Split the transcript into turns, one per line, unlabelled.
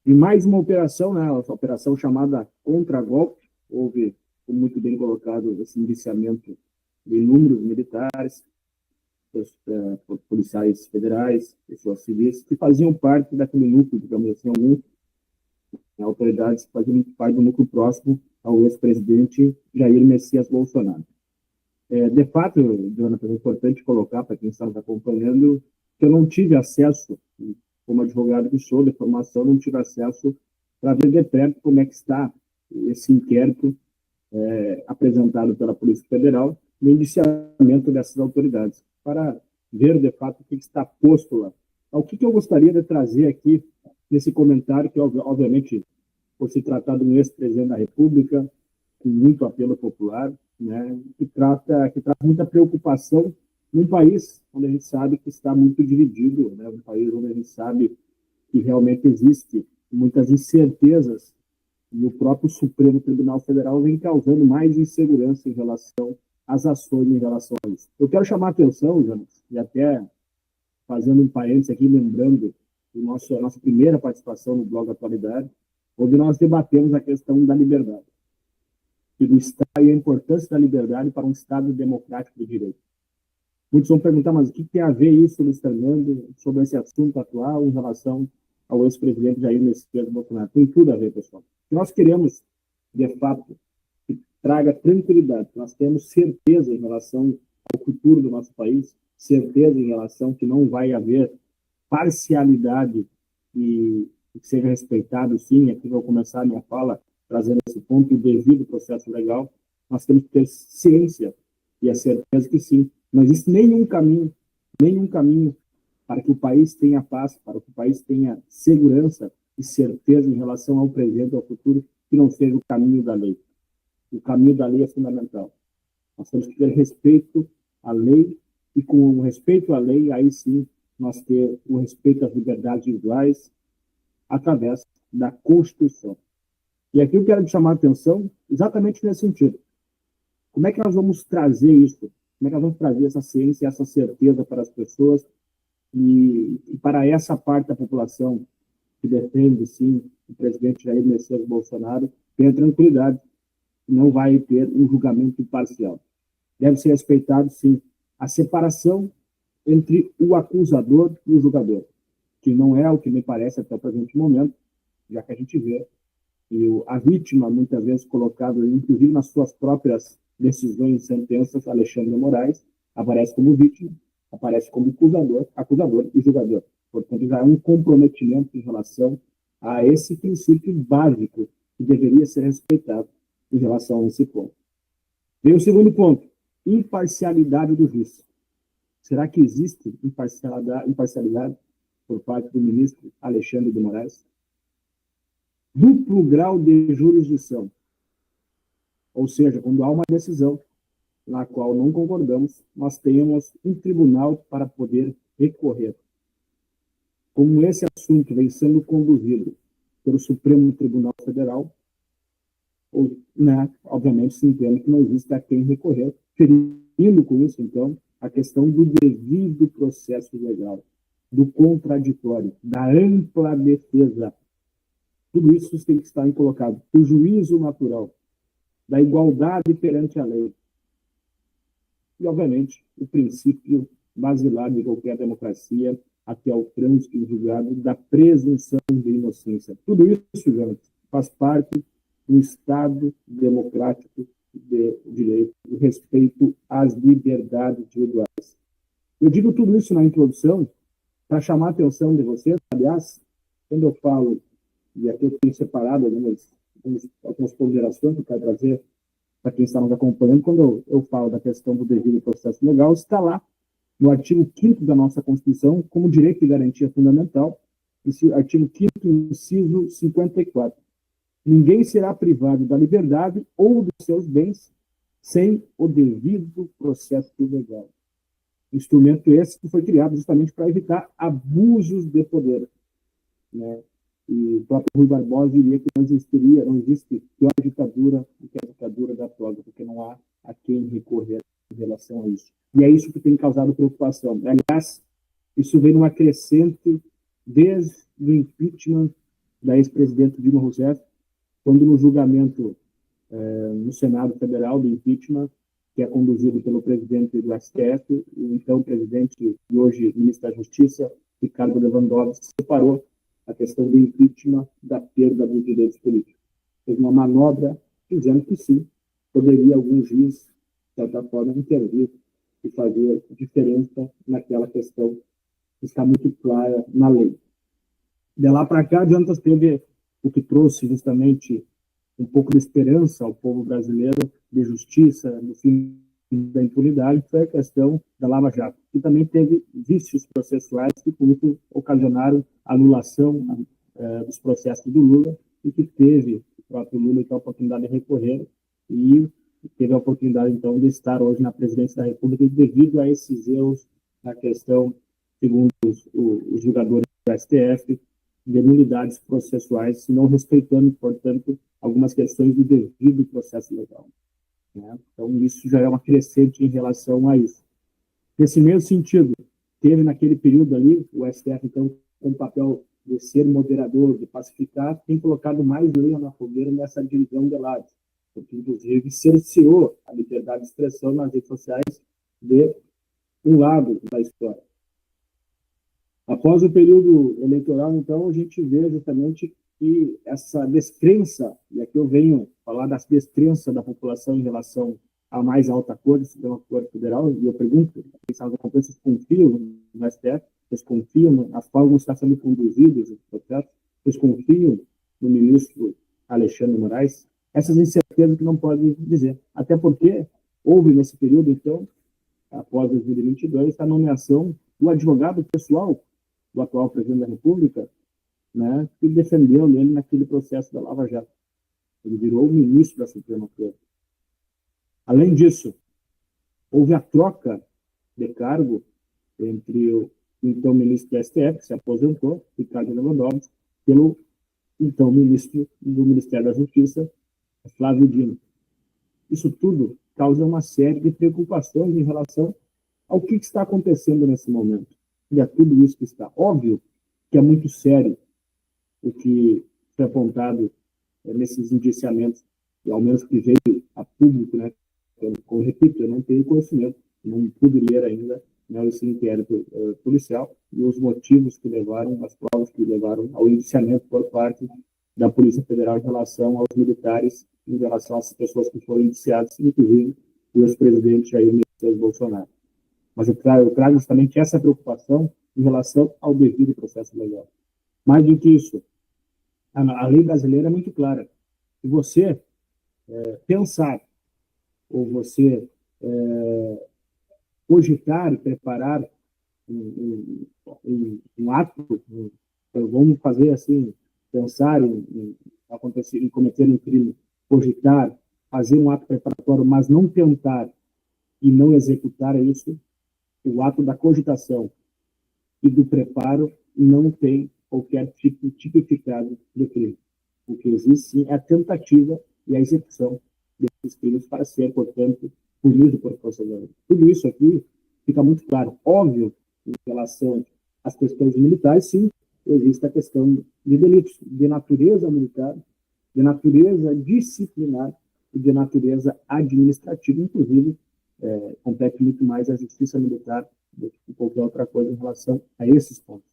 E mais uma operação, né, essa operação chamada Contra-Golpe, houve, como muito bem colocado, esse indiciamento de inúmeros militares, policiais federais, pessoas civis, que faziam parte daquele núcleo, digamos assim, alguns autoridades que faziam parte do núcleo próximo ao ex-presidente Jair Messias Bolsonaro. De fato, Jonathan, é importante colocar para quem está nos acompanhando que eu não tive acesso, como advogado que sou de formação, não tive acesso para ver de perto como é que está esse inquérito apresentado pela Polícia Federal no indiciamento dessas autoridades, para ver de fato o que está posto lá. O que eu gostaria de trazer aqui nesse comentário, que obviamente, por se tratar de um ex-presidente da República, com muito apelo popular, né, que traz muita preocupação num país onde a gente sabe que está muito dividido, né, um país onde a gente sabe que realmente existe muitas incertezas, e o próprio Supremo Tribunal Federal vem causando mais insegurança em relação às ações em relação a isso. Eu quero chamar a atenção, Jonas, e até fazendo um parênteses aqui, lembrando a nossa primeira participação no blog Atualidade, onde nós debatemos a questão da liberdade e do Estado e a importância da liberdade para um Estado democrático de direito. Muitos vão perguntar, mas o que tem a ver isso, Luiz Fernando, sobre esse assunto atual em relação ao ex-presidente Jair Messias Bolsonaro? Tem tudo a ver, pessoal. Nós queremos, de fato, que traga tranquilidade, nós temos certeza em relação ao futuro do nosso país, certeza em relação que não vai haver parcialidade e que seja respeitado, sim. Aqui vou começar a minha fala trazendo esse ponto, o devido processo legal. Nós temos que ter ciência e a certeza que sim, não existe nenhum caminho para que o país tenha paz, para que o país tenha segurança e certeza em relação ao presente e ao futuro, que não seja o caminho da lei. O caminho da lei é fundamental. Nós temos que ter respeito à lei, e com o respeito à lei, aí sim, nós ter o respeito às liberdades individuais através da Constituição. E aqui eu quero chamar a atenção exatamente nesse sentido. Como é que nós vamos trazer isso? Como é que nós vamos trazer essa ciência e essa certeza para as pessoas e para essa parte da população que defende, sim, o presidente Jair Messias Bolsonaro, tenha tranquilidade, não vai ter um julgamento imparcial. Deve ser respeitado, sim, a separação entre o acusador e o julgador, que não é o que me parece até o presente momento, já que a gente vê que a vítima, muitas vezes colocada, inclusive nas suas próprias decisões e sentenças, Alexandre de Moraes, aparece como vítima, aparece como acusador e julgador. Portanto, já é um comprometimento em relação a esse princípio básico que deveria ser respeitado em relação a esse ponto. Vem o segundo ponto, imparcialidade do juiz. Será que existe imparcialidade por parte do ministro Alexandre de Moraes? Duplo grau de jurisdição. Ou seja, quando há uma decisão na qual não concordamos, nós temos um tribunal para poder recorrer. Como esse assunto vem sendo conduzido pelo Supremo Tribunal Federal, obviamente se entende que não existe a quem recorrer, ferindo com isso, então, a questão do devido processo legal, do contraditório, da ampla defesa. Tudo isso tem que estar colocado. O juízo natural, da igualdade perante a lei. E, obviamente, o princípio basilar de qualquer democracia, até o trânsito em julgado, da presunção de inocência. Tudo isso, gente, faz parte do Estado democrático de direito, do respeito às liberdades individuais. Eu digo tudo isso na introdução para chamar a atenção de vocês. Aliás, quando eu falo, e aqui eu tenho separado algumas ponderações que eu quero trazer para quem está nos acompanhando, quando eu falo da questão do devido processo legal, está lá no artigo 5º da nossa Constituição, como direito de garantia fundamental, esse artigo 5º, inciso 54. Ninguém será privado da liberdade ou dos seus bens sem o devido processo legal. Instrumento esse que foi criado justamente para evitar abusos de poder, né? E o próprio Rui Barbosa diria que não existe pior ditadura do que a ditadura da toga, porque não há a quem recorrer em relação a isso. E é isso que tem causado preocupação. Aliás, isso vem numa crescente desde o impeachment da ex-presidente Dilma Rousseff, quando no julgamento no Senado Federal do impeachment, que é conduzido pelo presidente do STF, o então presidente e hoje ministro da Justiça, Ricardo Lewandowski, separou a questão do impeachment da perda dos direitos políticos. Fez uma manobra dizendo que sim, poderia algum juiz, de certa forma, intervir e fazer diferença naquela questão que está muito clara na lei. De lá para cá, Jantas teve o que trouxe justamente um pouco de esperança ao povo brasileiro, de justiça, no fim da impunidade, foi a questão da Lava Jato, que também teve vícios processuais que, por isso, ocasionaram a anulação dos processos do Lula, e que teve o próprio Lula a oportunidade de recorrer e teve a oportunidade, então, de estar hoje na presidência da República devido a esses erros na questão, segundo os julgadores do STF, de nulidades processuais, não respeitando, portanto, algumas questões do devido processo legal. Né? Então, isso já é uma crescente em relação a isso. Nesse mesmo sentido, teve naquele período ali, o STF, então, com o papel de ser moderador, de pacificar, tem colocado mais lenha na fogueira nessa divisão de lados, porque, inclusive, cerceou a liberdade de expressão nas redes sociais de um lado da história. Após o período eleitoral, então, a gente vê justamente que essa descrença, e aqui eu venho falar das descrenças da população em relação à mais alta corte, Suprema Corte Federal, e eu pergunto, vocês confiam no STF? Vocês confiam nas formas que estão sendo conduzidos esse processo? Vocês confiam no ministro Alexandre de Moraes? Essas incertezas que não podem dizer. Até porque houve nesse período, então, após 2022, a nomeação do advogado pessoal do atual presidente da República, né, que defendeu ele naquele processo da Lava Jato. Ele virou o ministro da Suprema Corte. Além disso, houve a troca de cargo entre o então ministro do STF, que se aposentou, Ricardo Lewandowski, pelo então ministro do Ministério da Justiça, Flávio Dino. Isso tudo causa uma série de preocupações em relação ao que está acontecendo nesse momento. E a tudo isso que está óbvio que é muito sério o que foi apontado nesses indiciamentos, e ao menos que veio a público, né? Eu repito, eu não tenho conhecimento, não pude ler ainda, né, esse inquérito policial e os motivos que levaram, as provas que levaram ao indiciamento por parte da Polícia Federal em relação aos militares, em relação às pessoas que foram indiciadas, inclusive o ex-presidente Jair Messias Bolsonaro. Mas eu trago justamente essa preocupação em relação ao devido processo legal. Mais do que isso, a lei brasileira é muito clara. Se você pensar ou você cogitar e preparar um ato, vamos fazer assim, pensar em cometer um crime, cogitar, fazer um ato preparatório, mas não tentar e não executar isso, o ato da cogitação e do preparo não tem qualquer tipo tipificado de crime. O que existe, sim, é a tentativa e a execução desses crimes para ser, portanto, punido por força da lei. Tudo isso aqui fica muito claro. Óbvio, em relação às questões militares, sim, existe a questão de delitos de natureza militar, de natureza disciplinar e de natureza administrativa, inclusive, compete muito mais a justiça militar do que qualquer outra coisa em relação a esses pontos.